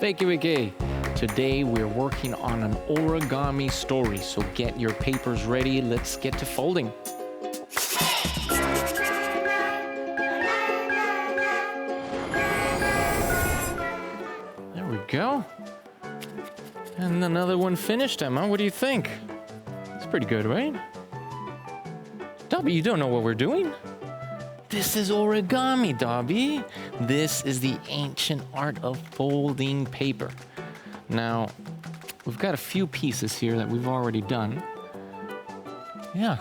Sveiki, Wiki. Today we're working on an origami story, so get your papers ready. Let's get to folding. There we go. And another one finished, Emma. What do you think? It's pretty good, right? Dobby, you don't know what we're doing? This is origami, Dobby. This is the ancient art of folding paper. Now, we've got a few pieces here that we've already done. Yeah.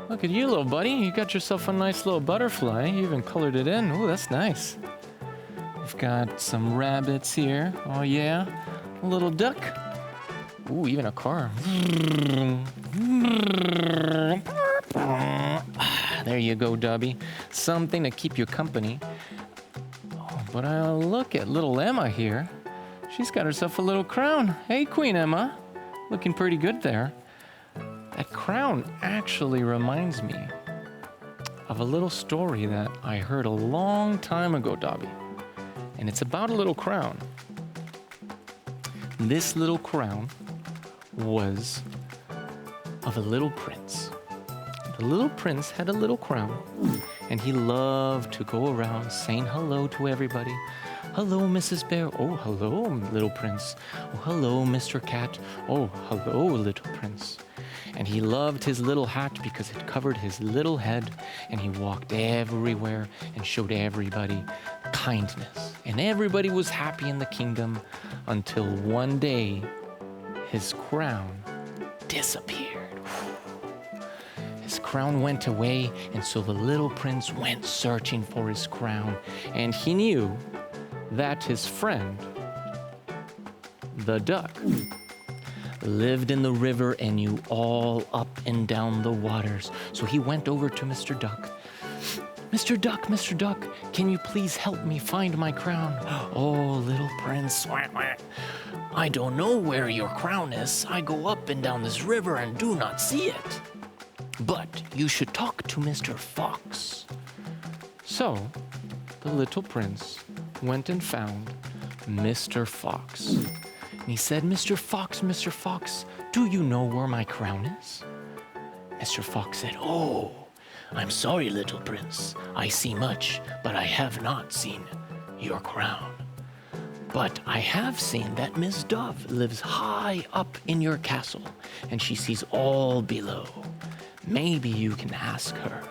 Look at you, little buddy. You got yourself a nice little butterfly. You even colored it in. Oh, that's nice. We've got some rabbits here. Oh, yeah. A little duck. Ooh, even a car. There you go, Dobby. Something to keep you company. Oh, but look at little Emma here. She's got herself a little crown. Hey, Queen Emma. Looking pretty good there. That crown actually reminds me of a little story that I heard a long time ago, Dobby. And it's about a little crown. This little crown was of a little prince. The little prince had a little crown, and he loved to go around saying hello to everybody. Hello, Mrs. Bear. Oh, hello, little prince. Oh, hello, Mr. Cat. Oh, hello, little prince. And he loved his little hat because it covered his little head, and he walked everywhere and showed everybody kindness. And everybody was happy in the kingdom until one day his crown disappeared. His crown went away, and so the little prince went searching for his crown, and he knew that his friend, the duck, lived in the river and knew all up and down the waters. So he went over to Mr. Duck. Mr. Duck, can you please help me find my crown? Oh, little prince, I don't know where your crown is. I go up and down this river and do not see it. But you should talk to Mr. Fox. So the little prince went and found Mr. Fox. And he said, Mr. Fox, do you know where my crown is? Mr. Fox said, oh, I'm sorry, little prince. I see much, but I have not seen your crown. But I have seen that Miss Dove lives high up in your castle, and she sees all below. Maybe you can ask her.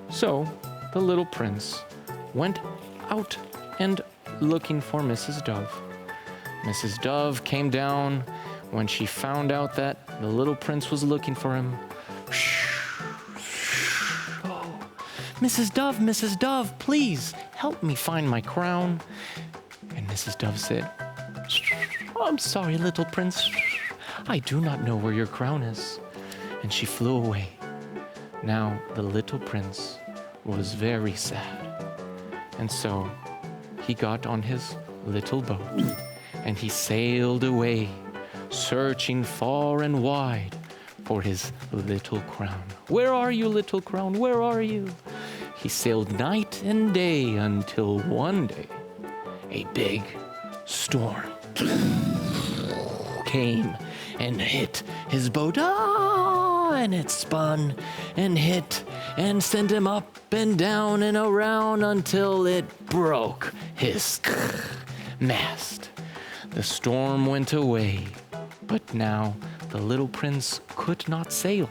So the little prince went out and looking for Mrs. Dove. Mrs. Dove came down when she found out that the little prince was looking for him. Oh, Mrs. Dove, please help me find my crown. And Mrs. Dove said, I'm sorry, little prince. I do not know where your crown is. And she flew away. Now the little prince was very sad. And so he got on his little boat and he sailed away, searching far and wide for his little crown. Where are you, little crown? Where are you? He sailed night and day until one day a big storm came and hit his boat. And it spun and hit and sent him up and down and around until it broke his mast. The storm went away, but now the little prince could not sail.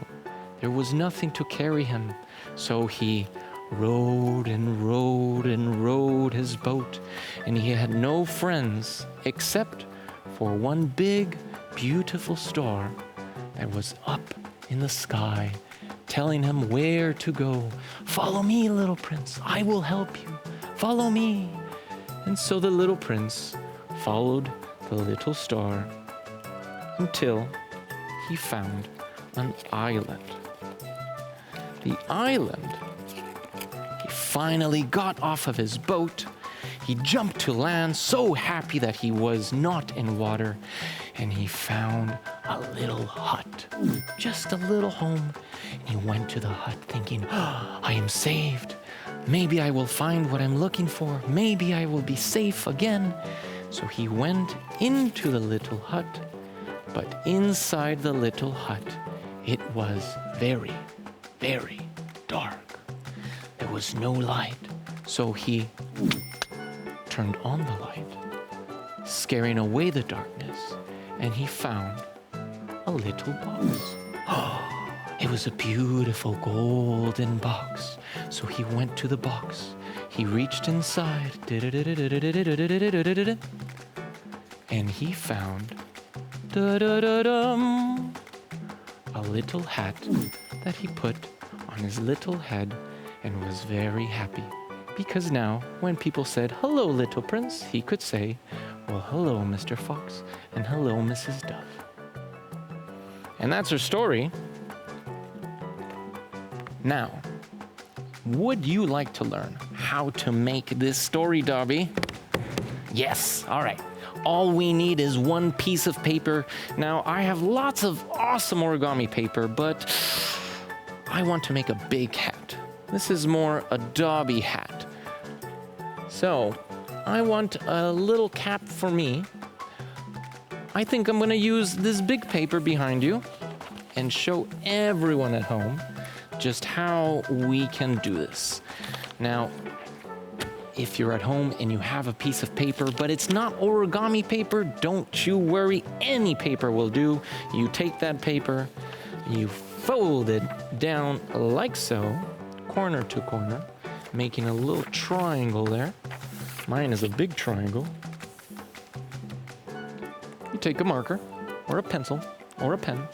There was nothing to carry him, so he rowed and rowed and rowed his boat, and he had no friends except for one big, beautiful star that was up in the sky, telling him where to go. Follow me, little prince. I will help you. Follow me. And so the little prince followed the little star until he found an island. The island, he finally got off of his boat. He jumped to land, so happy that he was not in water, and he found a little hut, just a little home. And he went to the hut thinking, I am saved. Maybe I will find what I'm looking for. Maybe I will be safe again. So he went into the little hut, but inside the little hut, it was very, very dark. There was no light. So he turned on the light, scaring away the darkness, and he found a little box. It was a beautiful golden box. So he went to the box. He reached inside, and he found a little hat that he put on his little head and was very happy. Because now, when people said, "Hello, little prince," he could say, "Well, hello, Mr. Fox, and hello, Mrs. Dove." And that's her story. Now, would you like to learn how to make this story, Darby? Yes, all right. All we need is one piece of paper. Now, I have lots of awesome origami paper, but I want to make a big hat. This is more a Dobby hat. So, I want a little cap for me. I think I'm gonna use this big paper behind you and show everyone at home just how we can do this. Now, if you're at home and you have a piece of paper, but it's not origami paper, don't you worry, any paper will do. You take that paper, you fold it down like so, corner to corner, making a little triangle there. Mine is a big triangle. You take a marker, or a pencil, or a pen,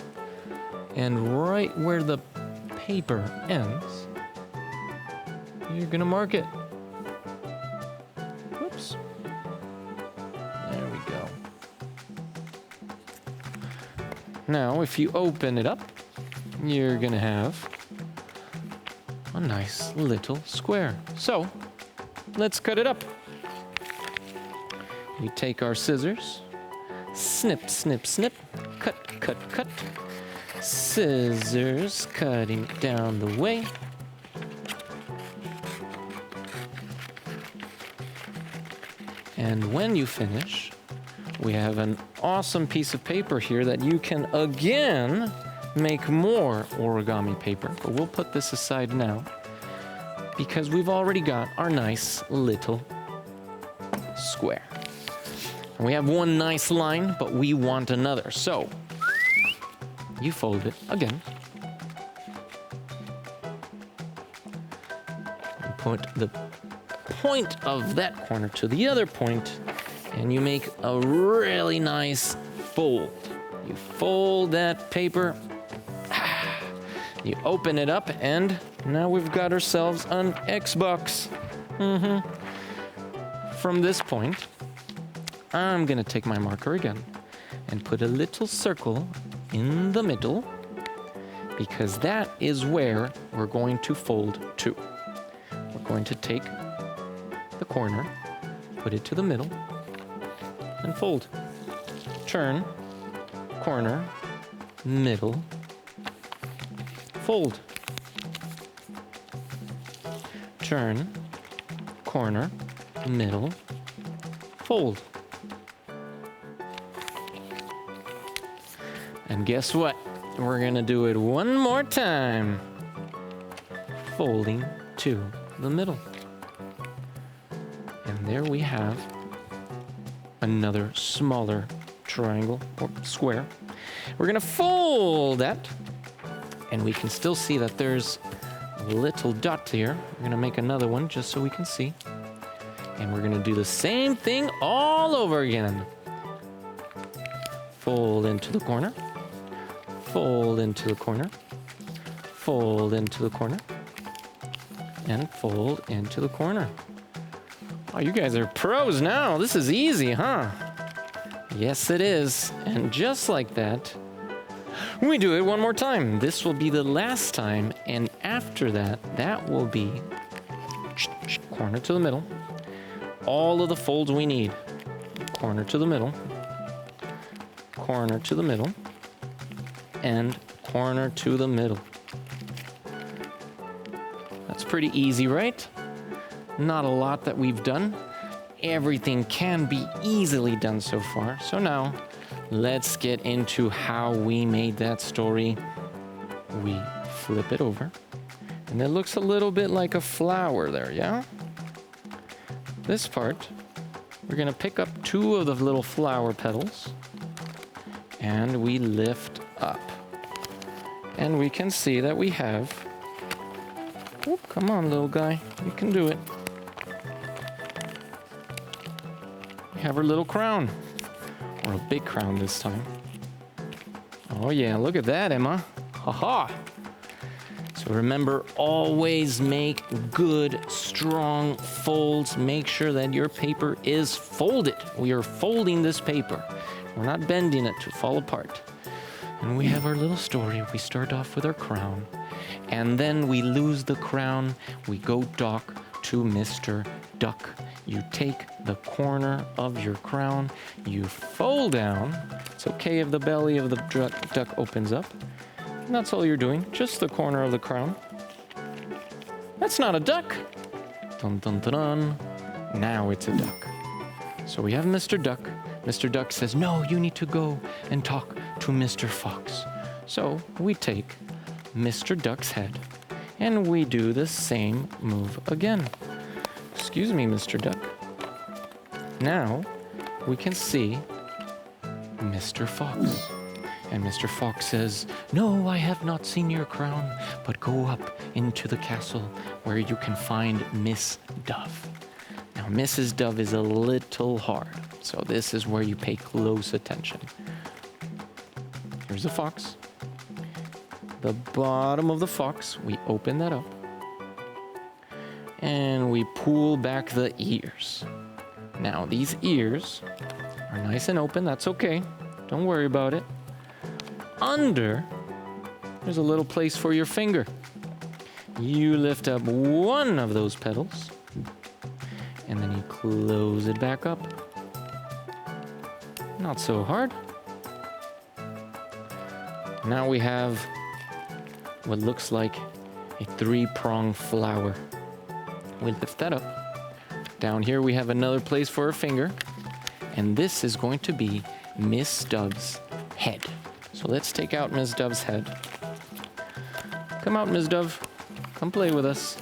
and right where the paper ends, you're gonna mark it. Whoops. There we go. Now, if you open it up, you're gonna have a nice little square. So, let's cut it up. We take our scissors, snip, snip, snip, cut, cut, cut. Scissors cutting down the way. And when you finish, we have an awesome piece of paper here that you can again make more origami paper. But we'll put this aside now because we've already got our nice little square. And we have one nice line, but we want another. So you fold it again. And put the point of that corner to the other point, and you make a really nice fold. You fold that paper, you open it up, and now we've got ourselves an Xbox. From this point, I'm gonna take my marker again and put a little circle in the middle, because that is where we're going to fold to. We're going to take the corner, put it to the middle, and fold. Turn, corner, middle, fold. Turn, corner, middle, fold. And guess what? We're gonna do it one more time. Folding to the middle. And there we have another smaller triangle or square. We're gonna fold that, and we can still see that there's a little dot here. We're gonna make another one just so we can see. And we're gonna do the same thing all over again. Fold into the corner. Fold into the corner, fold into the corner, and fold into the corner. Oh, you guys are pros now. This is easy, huh? Yes, it is. And just like that, we do it one more time. This will be the last time, and after that, that will be corner to the middle. All of the folds we need. Corner to the middle, corner to the middle, and corner to the middle. That's pretty easy, right? not a lot that we've done. Everything can be easily done so far. So now, let's get into how we made that story. We flip it over, and it looks a little bit like a flower there, yeah? This part, we're gonna pick up 2 of the little flower petals, and we lift up. And we can see that we have, oh, come on, little guy, you can do it. We have our little crown, or a big crown this time. Oh yeah, look at that, Emma. Haha. So remember, always make good, strong folds. Make sure that your paper is folded. We are folding this paper. We're not bending it to fall apart. And we have our little story. We start off with our crown, and then we lose the crown. We go dock to Mr. Duck. You take the corner of your crown, you fold down. It's okay if the belly of the duck opens up. And that's all you're doing, just the corner of the crown. That's not a duck. Dun, dun, dun, dun. Now it's a duck. So we have Mr. Duck. Mr. Duck says, no, you need to go and talk to Mr. Fox. So we take Mr. Duck's head and we do the same move again. Excuse me, Mr. Duck. Now we can see Mr. Fox. And Mr. Fox says, no, I have not seen your crown, but go up into the castle where you can find Miss Dove. Now, Mrs. Dove is a little hard, so this is where you pay close attention. Here's the fox. The bottom of the fox, we open that up. And we pull back the ears. Now, these ears are nice and open. That's okay. Don't worry about it. Under, there's a little place for your finger. You lift up one of those petals, and then you close it back up. Not so hard. Now we have what looks like a 3-pronged flower. We lift that up. Down here we have another place for a finger, and this is going to be Miss Dove's head. So let's take out Miss Dove's head. Come out, Miss Dove. Come play with us.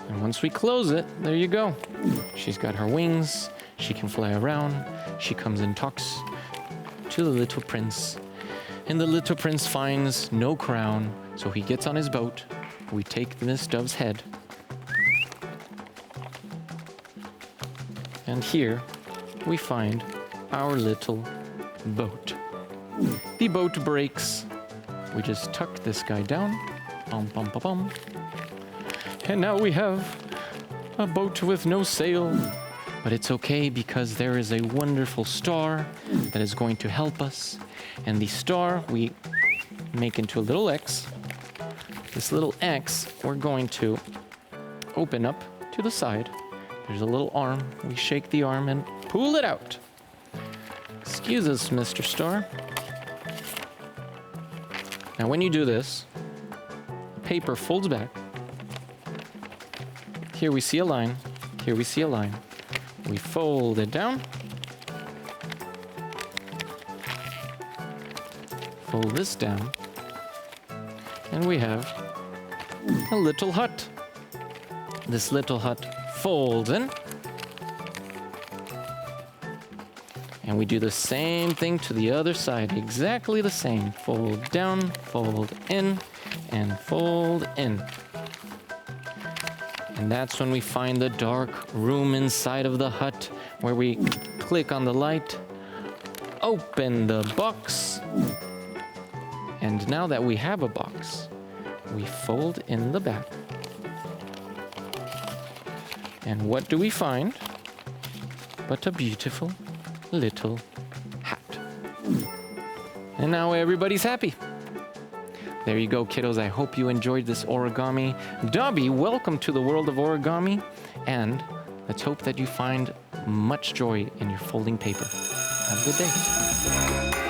And once we close it, there you go. She's got her wings. She can fly around. She comes and talks to the little prince. And the little prince finds no crown, so he gets on his boat. We take Miss Dove's head. And here we find our little boat. The boat breaks. We just tuck this guy down. Bum, bum, bum, bum. And now we have a boat with no sail. But it's okay because there is a wonderful star that is going to help us. And the star we make into a little X. This little X we're going to open up to the side. There's a little arm. We shake the arm and pull it out. Excuse us, Mr. Star. Now when you do this, the paper folds back. Here we see a line. Here we see a line. We fold it down. Fold this down. And we have a little hut. This little hut folds in. And we do the same thing to the other side, exactly the same. Fold down, fold in, and fold in. And that's when we find the dark room inside of the hut, where we click on the light, open the box, and now that we have a box, we fold in the back. And what do we find but a beautiful little hat? And now everybody's happy. There you go, kiddos. I hope you enjoyed this origami. Dobby, welcome to the world of origami. And let's hope that you find much joy in your folding paper. Have a good day.